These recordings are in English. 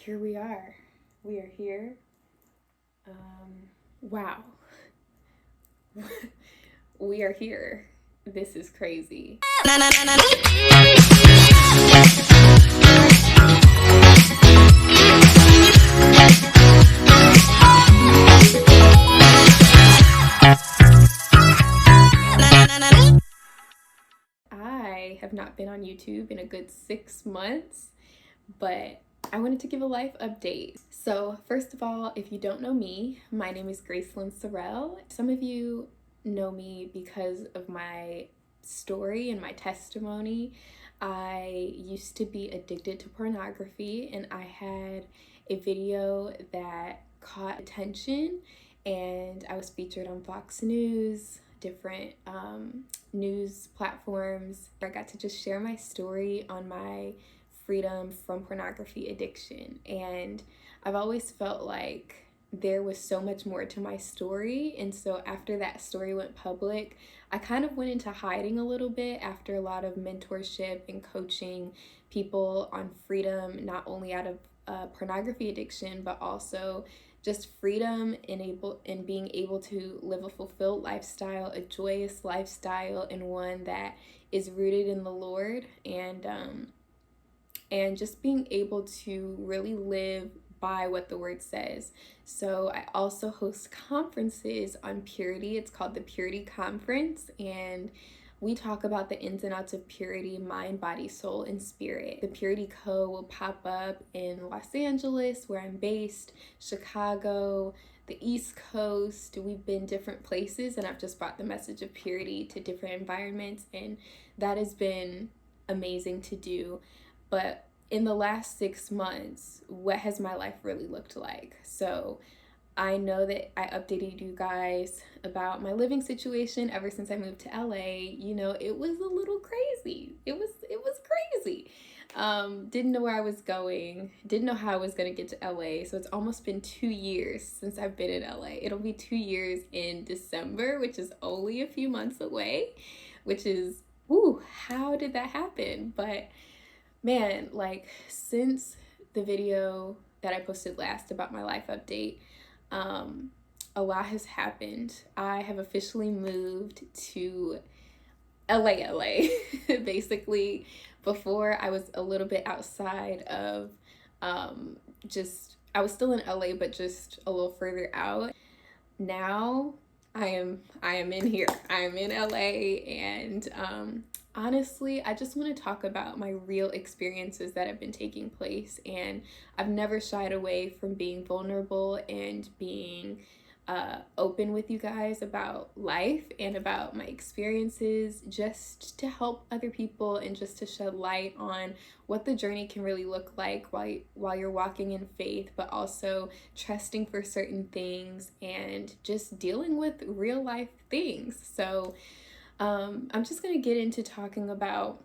here we are. We are here. Wow. We are here. This is crazy. I have not been on YouTube in a good 6 months, but I wanted to give a life update. So first of all, if you don't know me, my name is Gracelyn Sorrell. Some of you know me because of my story and my testimony. I used to be addicted to pornography, and I had a video that caught attention, and I was featured on Fox News, different news platforms. I got to just share my story on my freedom from pornography addiction, and I've always felt like there was so much more to my story. And so after that story went public, I kind of went into hiding a little bit after a lot of mentorship and coaching people on freedom, not only out of pornography addiction, but also just freedom and being able to live a fulfilled lifestyle, a joyous lifestyle, and one that is rooted in the Lord, and just being able to really live by what the word says. So I also host conferences on purity. It's called the Purity Conference, and we talk about the ins and outs of purity, mind, body, soul, and spirit. The Purity Co. will pop up in Los Angeles, where I'm based, Chicago, the East Coast. We've been different places, and I've just brought the message of purity to different environments, and that has been amazing to do. But in the last 6 months, what has my life really looked like? So I know that I updated you guys about my living situation ever since I moved to LA. You know, it was a little crazy. It was crazy. Didn't know where I was going. Didn't know how I was gonna get to LA. So it's almost been 2 years since I've been in LA. It'll be 2 years in December, which is only a few months away, which is, how did that happen? But man, like, since the video that I posted last about my life update, a lot has happened. I have officially moved to LA. Basically, before I was a little bit outside of I was still in LA, but just a little further out. Now I am in here. I am in LA, and honestly, I just want to talk about my real experiences that have been taking place, and I've never shied away from being vulnerable and being open with you guys about life and about my experiences, just to help other people and just to shed light on what the journey can really look like while you're walking in faith, but also trusting for certain things and just dealing with real life things. So I'm just going to get into talking about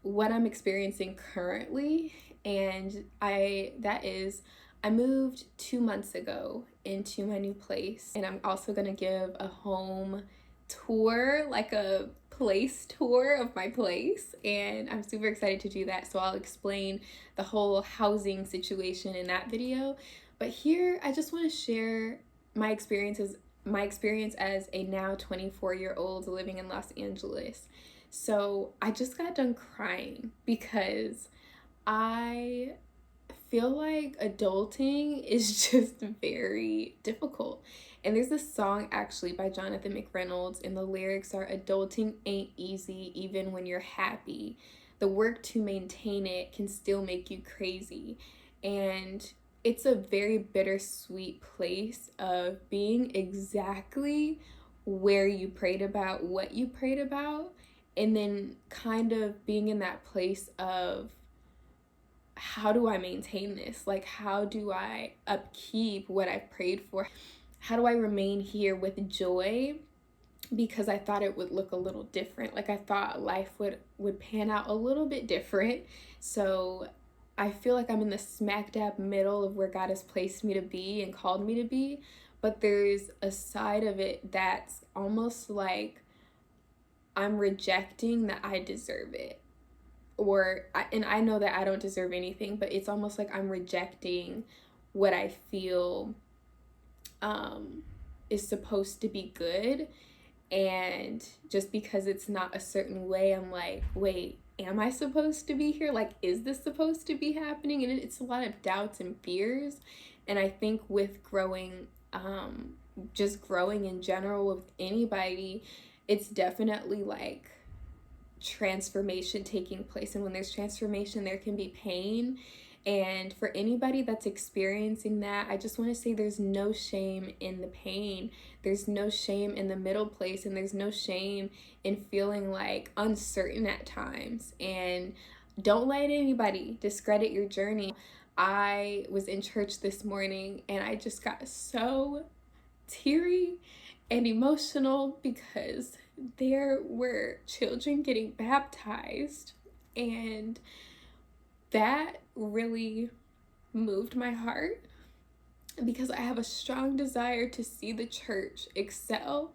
what I'm experiencing currently, and I moved 2 months ago into my new place, and I'm also going to give a home tour, like a place tour of my place, and I'm super excited to do that. So I'll explain the whole housing situation in that video. But here I just want to share my experience as a now 24-year-old living in Los Angeles. So I just got done crying because I feel like adulting is just very difficult. And there's this song actually by Jonathan McReynolds, and the lyrics are, "Adulting ain't easy even when you're happy. The work to maintain it can still make you crazy." And it's a very bittersweet place of being exactly where you prayed about, what you prayed about, and then kind of being in that place of, how do I maintain this? Like, how do I upkeep what I've prayed for? How do I remain here with joy? Because I thought it would look a little different. Like, I thought life would pan out a little bit different. So I feel like I'm in the smack dab middle of where God has placed me to be and called me to be. But there's a side of it that's almost like I'm rejecting that I deserve it. and I know that I don't deserve anything, but it's almost like I'm rejecting what I feel is supposed to be good. And just because it's not a certain way, I'm like, wait, am I supposed to be here? Like, is this supposed to be happening? And it's a lot of doubts and fears. And I think with growing, just growing in general with anybody, it's definitely like transformation taking place. And when there's transformation, there can be pain. And for anybody that's experiencing that, I just want to say there's no shame in the pain. There's no shame in the middle place, and there's no shame in feeling like uncertain at times. And don't let anybody discredit your journey. I was in church this morning and I just got so teary and emotional because there were children getting baptized, and that really moved my heart because I have a strong desire to see the church excel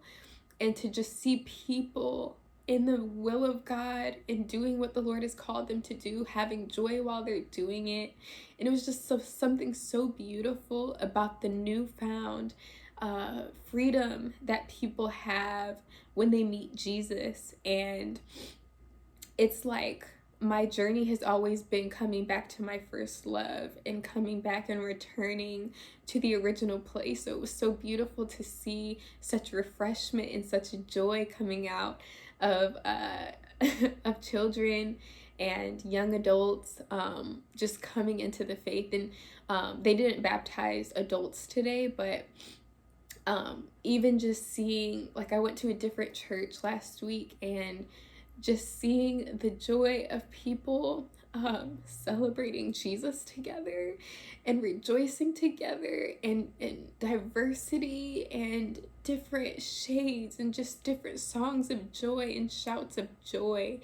and to just see people in the will of God and doing what the Lord has called them to do, having joy while they're doing it. And it was just something so beautiful about the newfound freedom that people have when they meet Jesus. And it's like my journey has always been coming back to my first love and coming back and returning to the original place. So it was so beautiful to see such refreshment and such joy coming out of of children and young adults just coming into the faith. And they didn't baptize adults today, but even just seeing, like, I went to a different church last week, and just seeing the joy of people celebrating Jesus together and rejoicing together, and diversity and different shades and just different songs of joy and shouts of joy.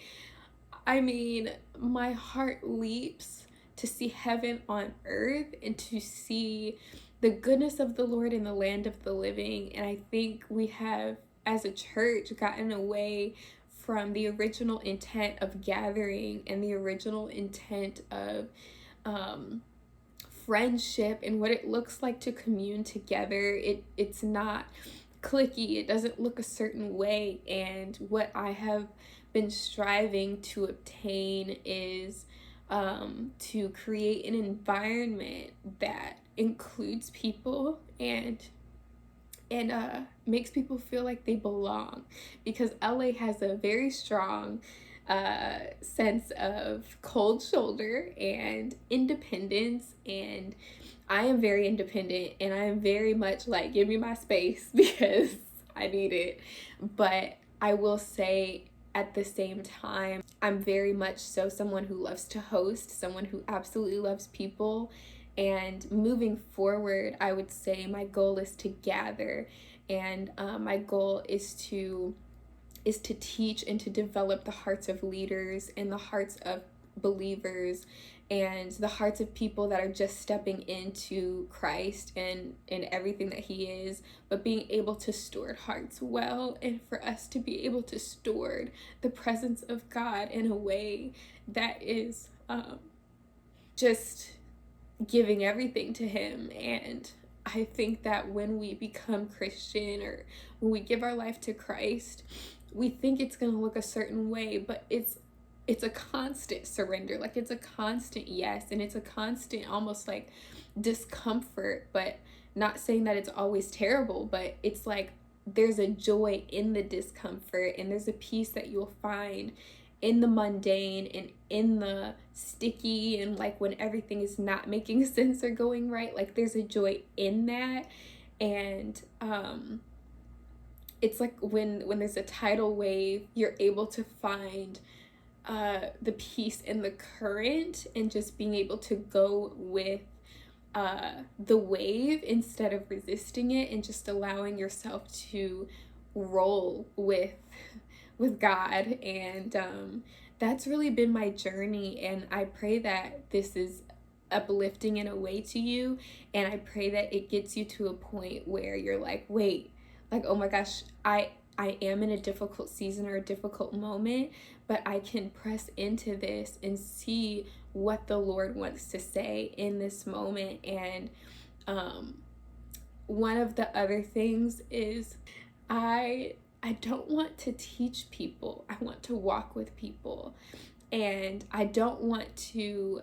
I mean, my heart leaps to see heaven on earth and to see the goodness of the Lord in the land of the living. And I think we have, as a church, gotten away from the original intent of gathering and the original intent of friendship and what it looks like to commune together. It's not cliquey. It doesn't look a certain way. And what I have been striving to obtain is to create an environment that includes people and makes people feel like they belong, because LA has a very strong sense of cold shoulder and independence, and I am very independent, and I am very much like, give me my space because I need it. But I will say, at the same time, I'm very much so someone who loves to host, someone who absolutely loves people. And moving forward, I would say my goal is to gather, and my goal is to teach and to develop the hearts of leaders and the hearts of believers and the hearts of people that are just stepping into Christ and everything that he is, but being able to steward hearts well, and for us to be able to steward the presence of God in a way that is just giving everything to him. And I think that when we become Christian, or when we give our life to Christ, we think it's going to look a certain way, but it's a constant surrender. Like, it's a constant yes, and it's a constant almost like discomfort, but not saying that it's always terrible, but it's like there's a joy in the discomfort, and there's a peace that you'll find in the mundane and in the sticky, and like when everything is not making sense or going right, like there's a joy in that. And it's like when there's a tidal wave, you're able to find the peace in the current, and just being able to go with the wave instead of resisting it, and just allowing yourself to roll with God. And that's really been my journey, and I pray that this is uplifting in a way to you, and I pray that it gets you to a point where you're like, wait, like, oh my gosh, I I am in a difficult season or a difficult moment, but I can press into this and see what the Lord wants to say in this moment. And one of the other things is I don't want to teach people. I want to walk with people. And I don't want to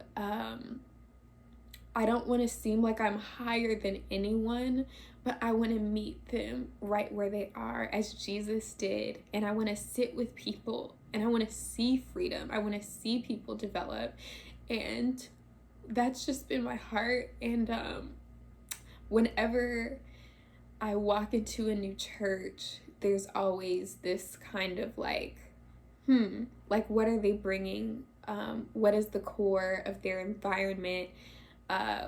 seem like I'm higher than anyone, but I want to meet them right where they are as Jesus did. And I want to sit with people and I want to see freedom. I want to see people develop. And that's just been my heart. And whenever I walk into a new church, there's always this kind of like, like what are they bringing? What is the core of their environment?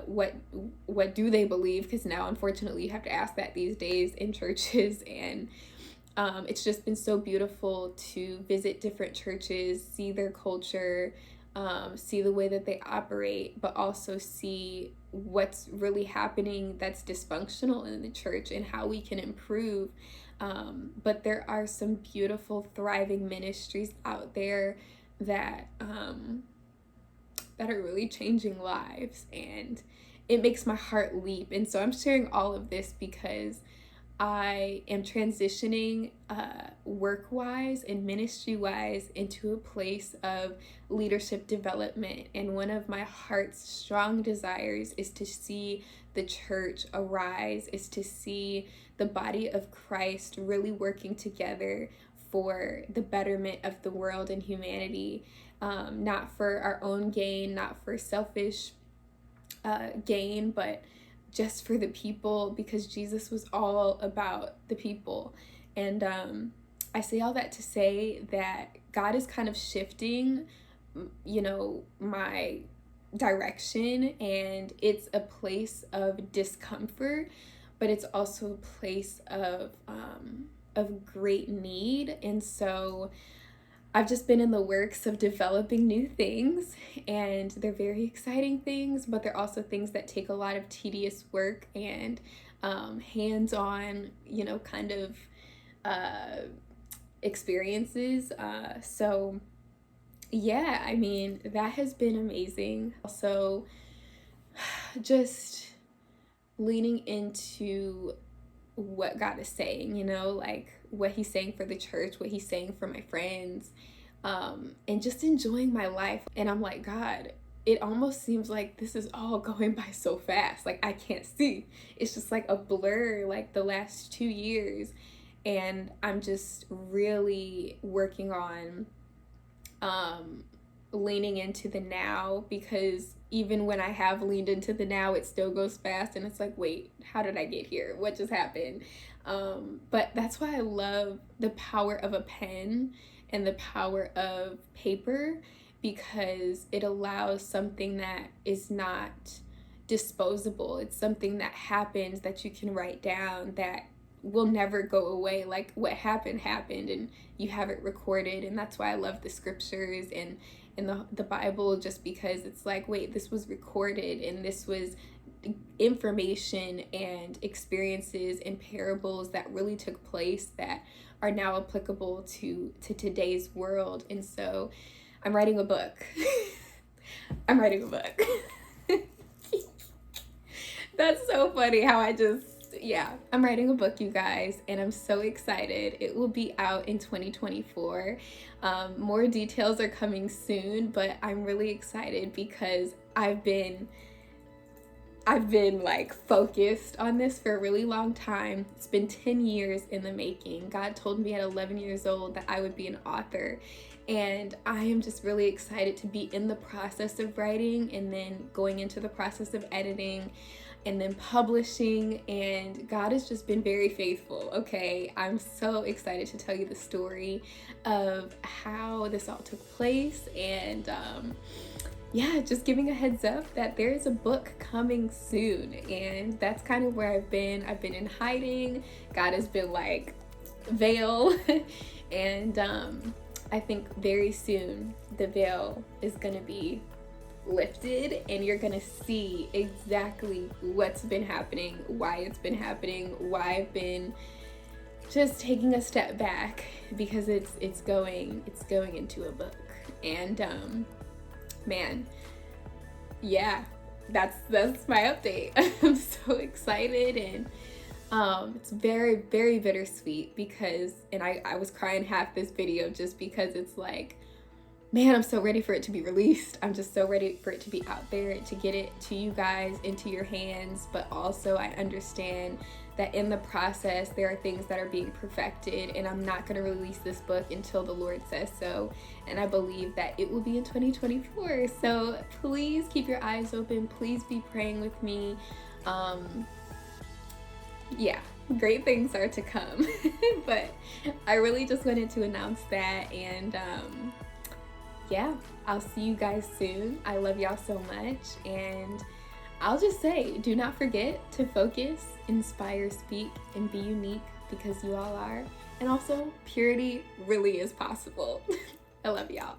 What do they believe? Because now, unfortunately, you have to ask that these days in churches. And it's just been so beautiful to visit different churches, see their culture, see the way that they operate, but also see what's really happening that's dysfunctional in the church and how we can improve. But there are some beautiful, thriving ministries out there that are really changing lives, and it makes my heart leap. And so I'm sharing all of this because I am transitioning work-wise and ministry-wise into a place of leadership development. And one of my heart's strong desires is to see the church arise, is to see the body of Christ really working together for the betterment of the world and humanity, not for our own gain, not for selfish gain, but just for the people, because Jesus was all about the people. And I say all that to say that God is kind of shifting, my direction, and it's a place of discomfort, but it's also a place of great need. And so I've just been in the works of developing new things, and they're very exciting things, but they're also things that take a lot of tedious work and hands-on, kind of experiences. So yeah, I mean, that has been amazing. Also, just leaning into what God is saying, like what he's saying for the church, what he's saying for my friends, and just enjoying my life. And I'm like, God, it almost seems like this is all going by so fast. Like I can't see. It's just like a blur, like the last 2 years. And I'm just really working on leaning into the now, because even when I have leaned into the now, it still goes fast, and it's like, wait, how did I get here? What just happened? But that's why I love the power of a pen and the power of paper, because it allows something that is not disposable. It's something that happens that you can write down that will never go away. Like what happened, and you have it recorded. And that's why I love the scriptures and the Bible, just because it's like, wait, this was recorded, and this was information and experiences and parables that really took place that are now applicable to today's world. And so I'm writing a book. I'm writing a book. That's so funny how I'm writing a book, you guys, and I'm so excited. It will be out in 2024. More details are coming soon, but I'm really excited because I've been like focused on this for a really long time. It's been 10 years in the making. God told me at 11 years old that I would be an author. And I am just really excited to be in the process of writing, and then going into the process of editing, and then publishing. And God has just been very faithful. Okay, I'm so excited to tell you the story of how this all took place. And just giving a heads up that there is a book coming soon. And that's kind of where I've been in hiding. God has been like, veil. And I think very soon the veil is gonna be lifted, and you're gonna see exactly what's been happening, why it's been happening, why I've been just taking a step back because it's going into a book. And man, yeah, that's my update. I'm so excited, and it's very, very bittersweet because, and I was crying half this video just because it's like, man, I'm so ready for it to be released. I'm just so ready for it to be out there, to get it to you guys, into your hands. But also I understand that in the process, there are things that are being perfected, and I'm not going to release this book until the Lord says so. And I believe that it will be in 2024. So please keep your eyes open. Please be praying with me. Yeah, great things are to come. But I really just wanted to announce that, and yeah, I'll see you guys soon. I love y'all so much, and I'll just say, do not forget to focus, inspire, speak, and be unique, because you all are. And also, purity really is possible. I love y'all.